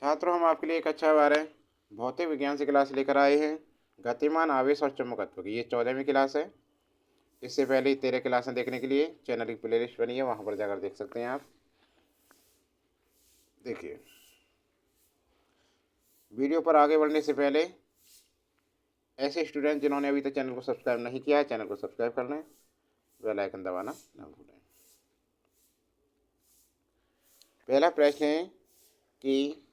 छात्रों, हम आपके लिए एक अच्छा बारह भौतिक विज्ञान से क्लास लेकर आए हैं। गतिमान आवेश और चुंबकत्व की ये 14वीं क्लास है। इससे पहले 13 क्लासें देखने के लिए चैनल की प्लेलिस्ट बनी है, वहाँ पर जाकर देख सकते हैं आप। देखिए, वीडियो पर आगे बढ़ने से पहले ऐसे स्टूडेंट जिन्होंने अभी तक चैनल को सब्सक्राइब नहीं किया है, चैनल को सब्सक्राइब कर लें, बेल आइकन दबाना ना भूलें। पहला प्रश्न है कि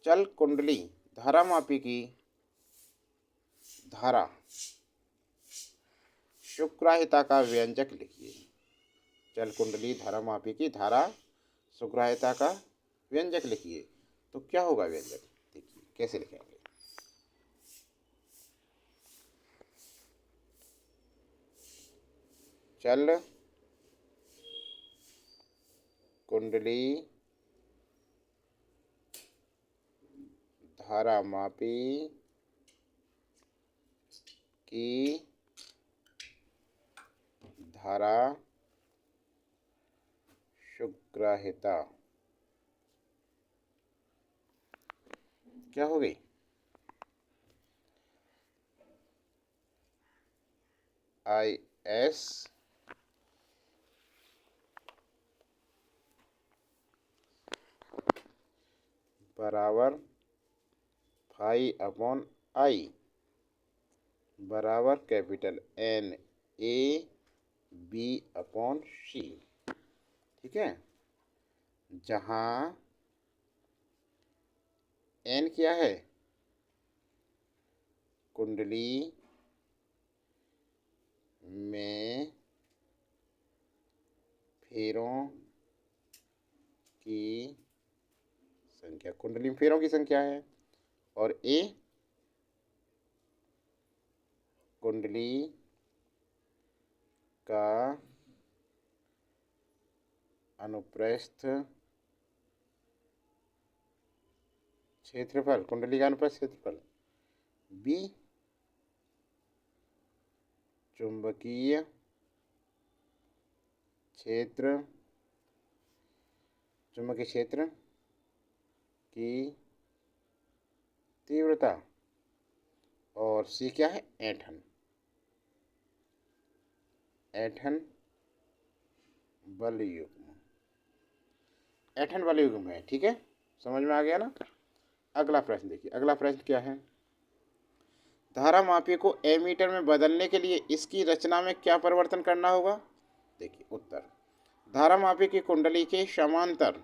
चल कुंडली धारामापी की धारा शुक्राहिता का व्यंजक लिखिए। चल कुंडली धारामापी की धारा शुक्राहिता का व्यंजक लिखिए। तो क्या होगा व्यंजक? देखिए कैसे लिखेंगे। चल कुंडली धारामापी की धारा शुक्राहिता क्या हो गई? IS बराबर फाई अपॉन आई बराबर कैपिटल NAB अपॉन C। ठीक है, जहाँ N क्या है? कुंडली में फेरों की संख्या, कुंडली में फेरों की संख्या है। और A कुंडली का अनुप्रस्थ क्षेत्रफल, कुंडली का अनुप्रस्थ क्षेत्रफल। B चुंबकीय क्षेत्र, चुंबकीय क्षेत्र की तीव्रता। और C क्या है? ऐंठन, ऐंठन बल युग्म, ऐंठन बल युग्म है। ठीक है, समझ में आ गया ना? अगला प्रश्न देखिए। अगला प्रश्न क्या है? धारामापी को एमीटर में बदलने के लिए इसकी रचना में क्या परिवर्तन करना होगा? देखिए उत्तर। धारामापी की कुंडली के समांतर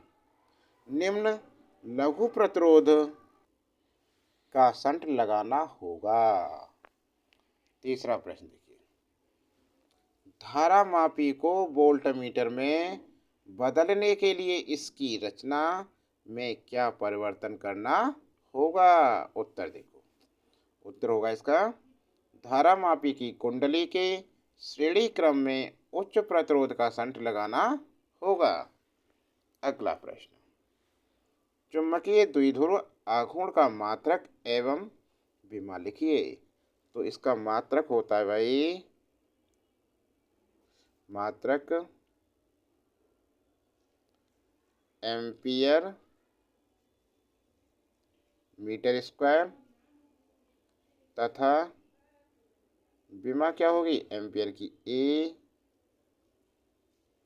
निम्न लघु प्रतिरोध का शंट लगाना होगा। तीसरा प्रश्न देखिए। धारामापी को वोल्टमीटर में बदलने के लिए इसकी रचना में क्या परिवर्तन करना होगा? उत्तर देखो। उत्तर होगा इसका, धारामापी की कुंडली के श्रेणी क्रम में उच्च प्रतिरोध का शंट लगाना होगा। अगला प्रश्न, चुंबकीय द्विध्रुव आघूर्ण का मात्रक एवं विमा लिखिए। तो इसका मात्रक होता है भाई, मात्रक एम्पियर मीटर स्क्वायर तथा विमा क्या होगी? एम्पियर की A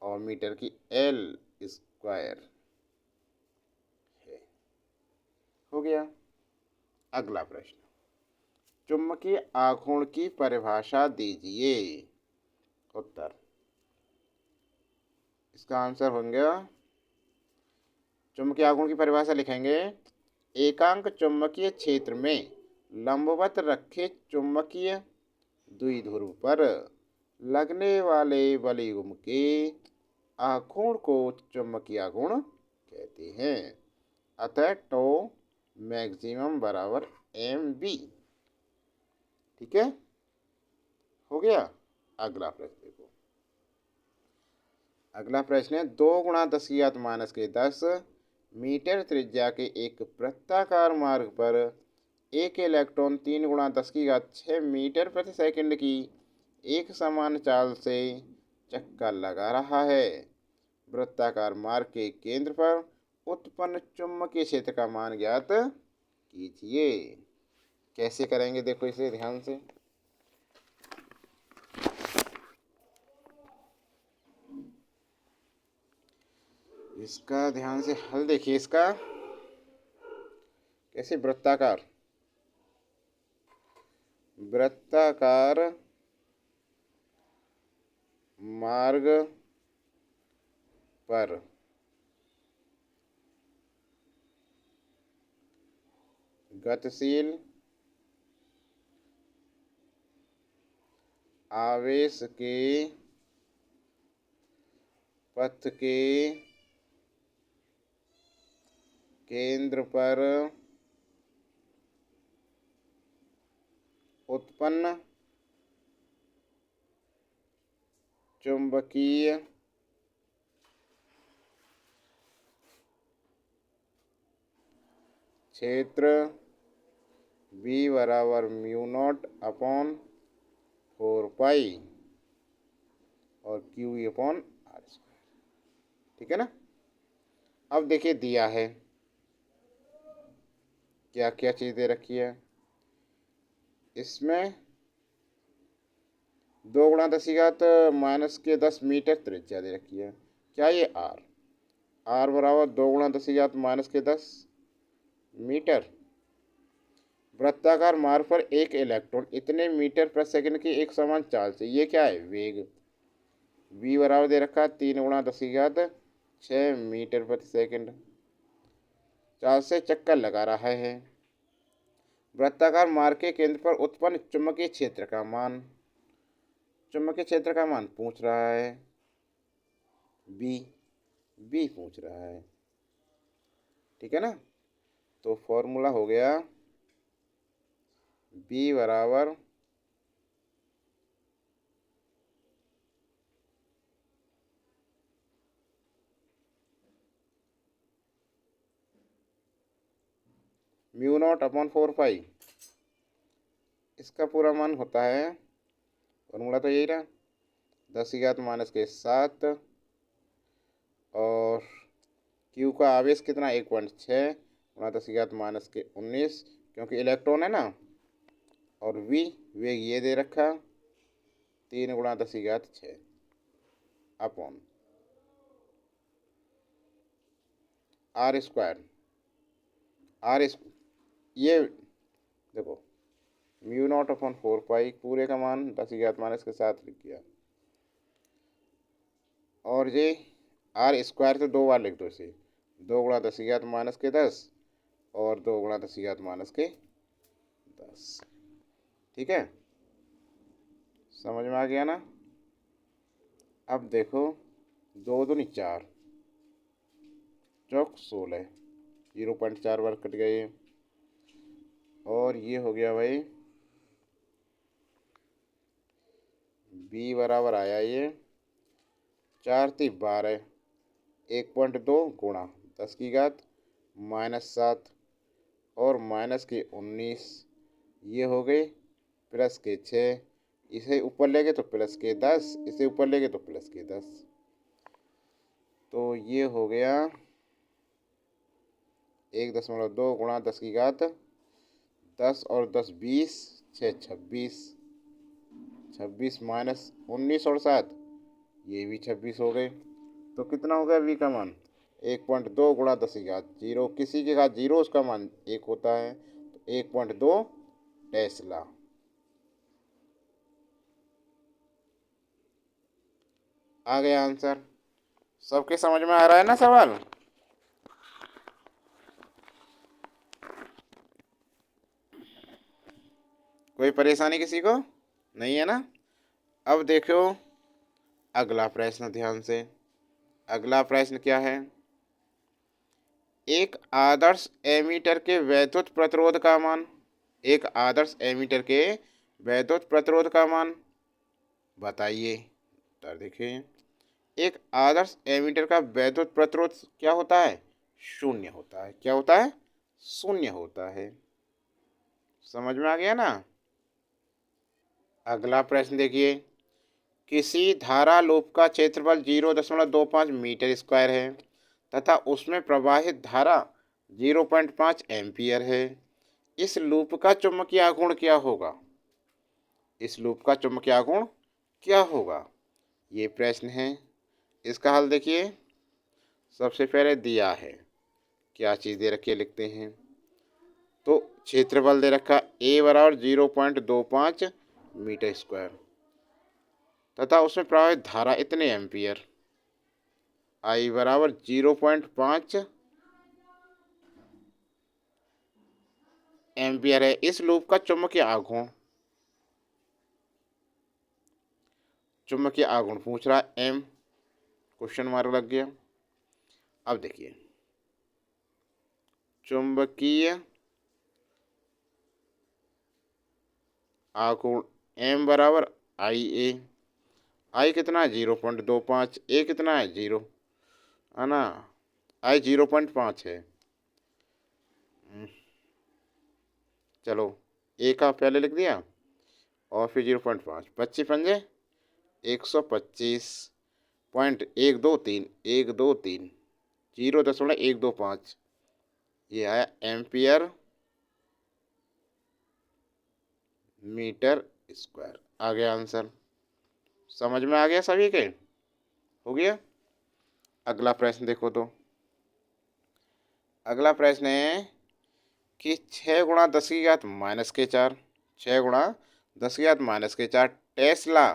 और मीटर की L स्क्वायर है। हो गया। अगला प्रश्न, चुंबकीय आघूर्ण की परिभाषा दीजिए। उत्तर, इसका आंसर होंगे, चुंबकीय आघूर्ण की परिभाषा लिखेंगे, एकांक चुंबकीय क्षेत्र में लंबवत रखे चुंबकीय द्विध्रुव पर लगने वाले बलयुग्म के आघूर्ण को चुंबकीय आघूर्ण कहते हैं। अतः टो मैक्सिमम बराबर MB। ठीक है, हो गया। अगला प्रश्न देखो। अगला प्रश्न है, 2 × 10⁻⁻10 मीटर त्रिज्या के एक वृत्ताकार मार्ग पर एक इलेक्ट्रॉन 3 × 10⁶ मीटर प्रति सेकंड की एक समान चाल से चक्कर लगा रहा है। वृत्ताकार मार्ग के केंद्र पर उत्पन्न चुंबकीय क्षेत्र का मान ज्ञात कीजिए। कैसे करेंगे देखो इसे ध्यान से। इसका ध्यान से हल देखिए। इसका कैसे वृत्ताकार मार्ग पर गतिशील आवेश के पथ के केंद्र पर उत्पन्न चुंबकीय क्षेत्र B बराबर म्यू नॉट अपॉन 4 पाई और क्यू अपॉन आर स्क्वायर। ठीक है ना। अब देखिए दिया है क्या क्या चीज़ दे रखी है। इसमें 2 गुणा 10⁻⁻10 मीटर त्रिज्या दे रखी है। क्या ये आर बराबर 2 गुणा 10⁻10 मीटर। वृत्ताकार मार्ग पर एक इलेक्ट्रॉन इतने मीटर प्रति सेकंड की एक समान चाल से, ये क्या है वेग, v बराबर दे रखा है 3 गुणा 10⁻6 मीटर प्रति सेकंड चाल से चक्कर लगा रहा है। वृत्ताकार मार्ग के केंद्र पर उत्पन्न चुंबकीय क्षेत्र का मान, चुंबकीय क्षेत्र का मान पूछ रहा है, बी पूछ रहा है। ठीक है ना। तो फॉर्मूला हो गया बी बराबर म्यू नॉट अपॉन 4 पाई। इसका पूरा मान होता है, फॉर्मूला तो यही रहा, 10⁻⁻7 और क्यू का आवेश कितना 1.6 गुणा 10⁻⁻19 क्योंकि इलेक्ट्रॉन है ना। और वेग ये दे रखा 3 गुणा 10⁻6 अपॉन आर स्क्वायर। ये देखो म्यू नॉट अपॉन 4 पाई पूरे का मान 10⁻⁻7 लिख दिया और ये आर स्क्वायर तो 2 बार लिख दो इसे, 2 गुणा 10⁻⁻10 और 2 गुणा 10⁻⁻10। ठीक है, समझ में आ गया ना। अब देखो 2 दूनी 4 चौक 16, 0.4 बार कट गए और ये हो गया भाई बी बराबर आया ये 4×3 = 1.2 गुणा 10⁻⁻7 और -19 ये हो गए +6, इसे ऊपर ले गए तो +10, इसे ऊपर ले गए तो +10। तो ये हो गया 1.2 गुणा 10⁻10 और 10 20 6 26 26 -19 और 7 ये भी 26 हो गए। तो कितना हो गया v का मान 1.2 गुणा 10⁻0, किसी के घात 0 उसका मान 1 होता है तो 1.2 टेस्ला। आ गया आंसर। सबके समझ में आ रहा है ना सवाल। कोई परेशानी किसी को नहीं है ना। अब देखो अगला प्रश्न ध्यान से। अगला प्रश्न क्या है, एक आदर्श एमीटर के वैद्युत प्रतिरोध का मान, एक आदर्श एमीटर के वैद्युत प्रतिरोध का मान बताइए। उत्तर देखिए, एक आदर्श एमीटर का वैद्युत प्रतिरोध क्या होता है, 0 होता है। क्या होता है, 0 होता है। समझ में आ गया ना। अगला प्रश्न देखिए, किसी धारा लूप का क्षेत्रफल 0.25 मीटर स्क्वायर है तथा उसमें प्रवाहित धारा 0.5 एम्पियर है। इस लूप का चुंबकीय आघूर्ण क्या होगा? इस लूप का चुंबकीय आघूर्ण क्या होगा? ये प्रश्न है। इसका हल देखिए। सबसे पहले दिया है, क्या चीज़ दे रखी है लिखते हैं। तो क्षेत्रफल दे रखा ए बराबर 0.25 मीटर स्क्वायर तथा उसमें प्रवाहित धारा इतने एम्पियर, आई बराबर 0.5 एम्पियर है। इस लूप का चुंबकीय आघूर्ण, चुंबकीय आघूर्ण पूछ रहा है, एम, क्वेश्चन मार्क लग गया। अब देखिए, चुंबकीय आघूर्ण एम बराबर आई ए। आई कितना है? 0.25। ए कितना है? 0, है ना। आई 0.5 है। चलो, ए का पहले लिख दिया और फिर 0.5, 25×5 125.123 123 0.125, ये आया एम्पियर मीटर स्क्वायर। आ गया आंसर। समझ में आ गया सभी के? हो गया। अगला प्रश्न देखो। तो अगला प्रश्न है कि 6 × 10⁻⁴, 6 × 10⁻⁴ टेस्ला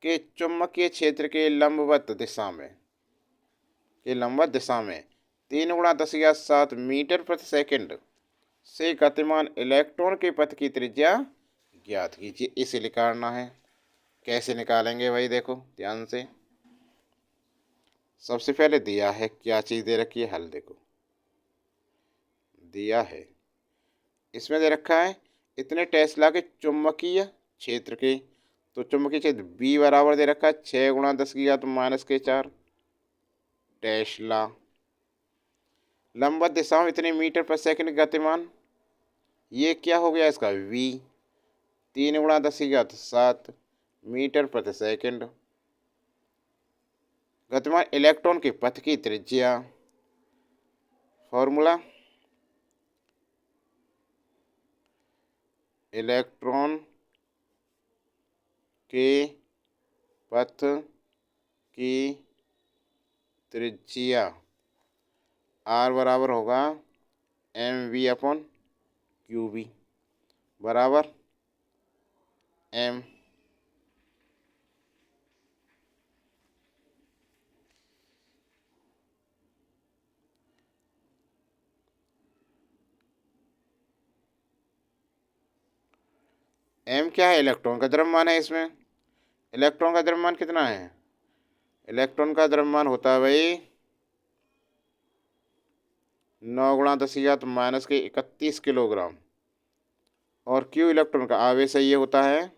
के चुंबकीय क्षेत्र के लंबवत दिशा में 3 × 10⁻⁷ मीटर प्रति सेकंड से गतिमान इलेक्ट्रॉन के पथ की त्रिज्या ज्ञात कीजिए। इसे निकालना है। कैसे निकालेंगे भाई? देखो ध्यान से। सबसे पहले दिया है, क्या चीज़ दे रखी है, हल देखो। दिया है, इसमें दे रखा है इतने टेस्ला के चुंबकीय क्षेत्र के। तो चुंबकीय क्षेत्र बी बराबर दे रखा है 6 × 10⁻⁴ टेस्ला। लंबवत दिशा में इतने मीटर पर सेकंड गतिमान, ये क्या हो गया इसका? वी। 3 × 10⁻⁷ मीटर प्रति सेकंड। गतिमान इलेक्ट्रॉन के पथ की त्रिज्या, फॉर्मूला इलेक्ट्रॉन के पथ की त्रिज्या आर बराबर होगा mv/qv बराबर m। m क्या है? इलेक्ट्रॉन का द्रव्यमान है। इसमें इलेक्ट्रॉन का द्रव्यमान कितना है? इलेक्ट्रॉन का द्रव्यमान होता है भाई 9 × 10⁻⁻31 किलोग्राम। और क्यू इलेक्ट्रॉन का आवेश है, ये होता है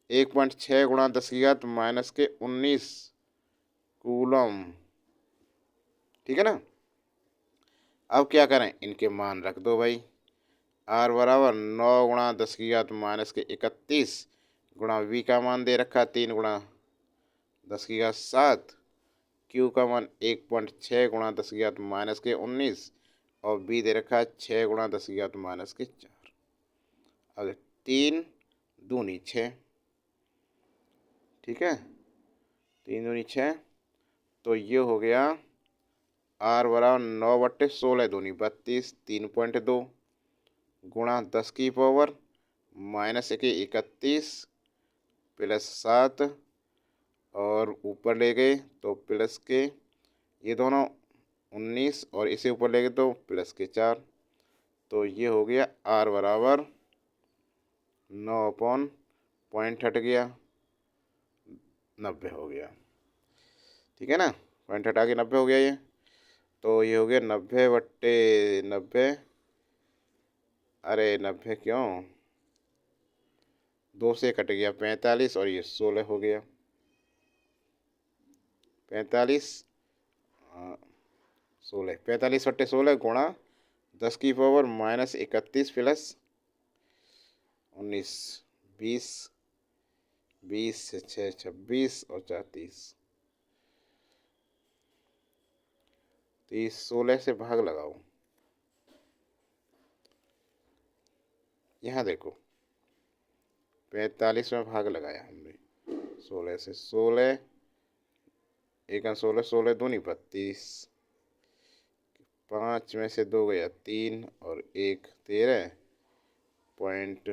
1.6 × 10⁻⁻19 कूलम। ठीक है ना। अब क्या करें? इनके मान रख दो भाई। आर बराबर 9 × 10⁻31 गुणा वी का मान दे रखा 3 × 10⁻⁷, क्यू का मान 1.6 × 10⁻⁻19 और बी दे रखा 6 × 10⁻⁴। अब 3 दूनी 6, ठीक है, 3 दूनी 6। तो ये हो गया आर बराबर 9/16 दूनी 32, 3.2 गुणा 10⁻⁻31 प्लस 7 और ऊपर ले गए तो प्लस के ये दोनों 19 और इसे ऊपर ले गए तो प्लस के 4। तो ये हो गया आर बराबर 9 पॉइंट हट गया 90 हो गया। ठीक है ना, पॉइंट हटा के 90 हो गया ये। तो ये हो गया 90/90। अरे 90 क्यों, 2 से कट गया 45 और ये 16 हो गया। 45 16, 45/16 गुणा 10⁻⁻31 प्लस 19, 20, 20 से 6 26 और 4 30। तो इस 16 से भाग लगाओ। यहाँ देखो 45 में भाग लगाया हमने 16 से। 16 एक 16, 16 दूनी 32, 5 में से 2 गया 3 और 1 13 पॉइंट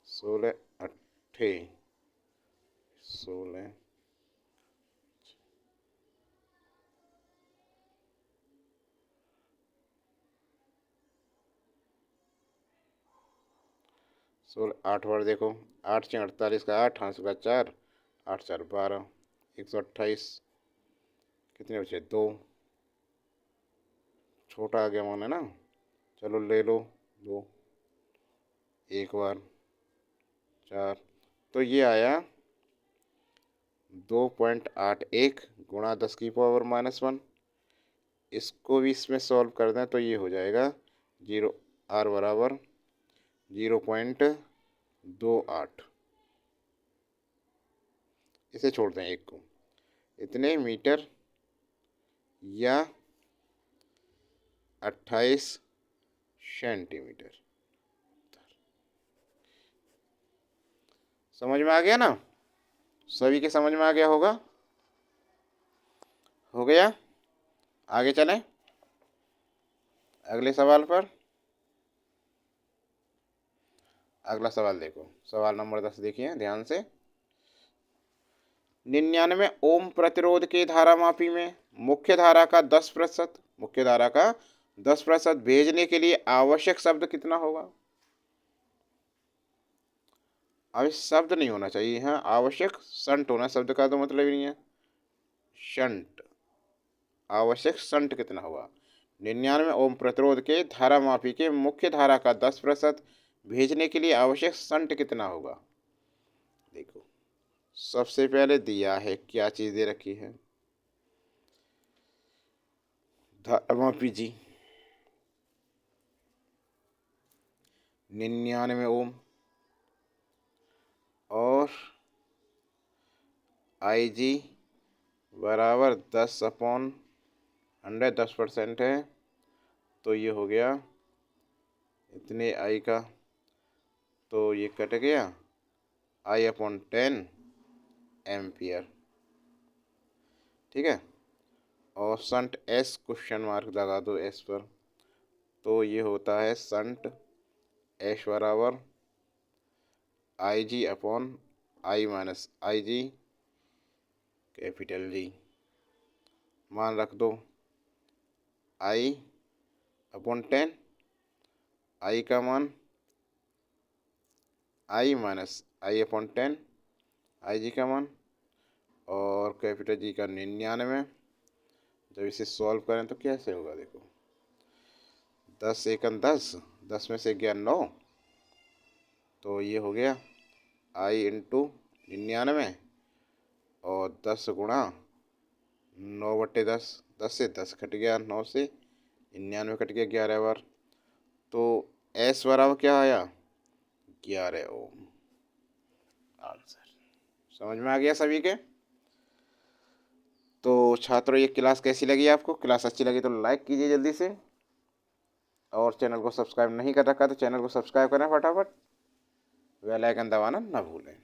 16 अट्ठे 16 16 8 बार देखो 8 6 48 का 8 5 का 4 8 4 12 128 कितने बचे 2 छोटा आ गया माना ना। चलो ले लो 2 एक बार 4 तो ये आया 2.81 गुणा 10 की पावर -1। इसको भी इसमें सॉल्व कर दें तो ये हो जाएगा 0 r बराबर 0.28। इसे छोड़ दें एक को, इतने मीटर या 28 सेंटीमीटर। समझ में आ गया ना? सभी के समझ में आ गया होगा? हो गया? आगे चलें अगले सवाल पर। अगला सवाल देखो, सवाल नंबर 10 देखिए ध्यान से। 99 ओम प्रतिरोध के धारामापी में मुख्य धारा का 10% भेजने के लिए आवश्यक शब्द कितना होगा? अब शब्द नहीं होना चाहिए, हाँ आवश्यक शंट होना। शब्द का तो मतलब ही नहीं है शंट। आवश्यक शंट कितना होगा? 99 ओम प्रतिरोध के धारामापी के मुख्य धारा का 10% भेजने के लिए आवश्यक शंट कितना होगा? देखो सबसे पहले दिया है, क्या चीज दे रखी है? धारामापी जी 99 ओम और आई जी बराबर 10/100 10% है। तो ये हो गया इतने आई का, तो ये कट गया I/10 एम्पियर। ठीक है, और शंट एस क्वेश्चन मार्क लगा दो एस पर। तो ये होता है शंट एस बराबर IG/I-IG कैपिटल जी। मान रख दो I/10, आई का मान I-I/10 आई जी का मान और कैपिटल जी का 99। जब इसे सॉल्व करें तो कैसे होगा? देखो 10 एकम 10, 10 में से गया 9, तो ये हो गया I इंटू 99 और 10 गुणा 9/10। 10 से 10 कट गया, 9 से 99 कट गया 11 बार। तो एस बराबर क्या आया? 11 ओम। आंसर समझ में आ गया सभी के? तो छात्रों ये क्लास कैसी लगी आपको? क्लास अच्छी लगी तो लाइक कीजिए जल्दी से, और चैनल को सब्सक्राइब नहीं कर रखा तो चैनल को सब्सक्राइब करें फटाफट, बेल आइकन दबाना ना भूलें।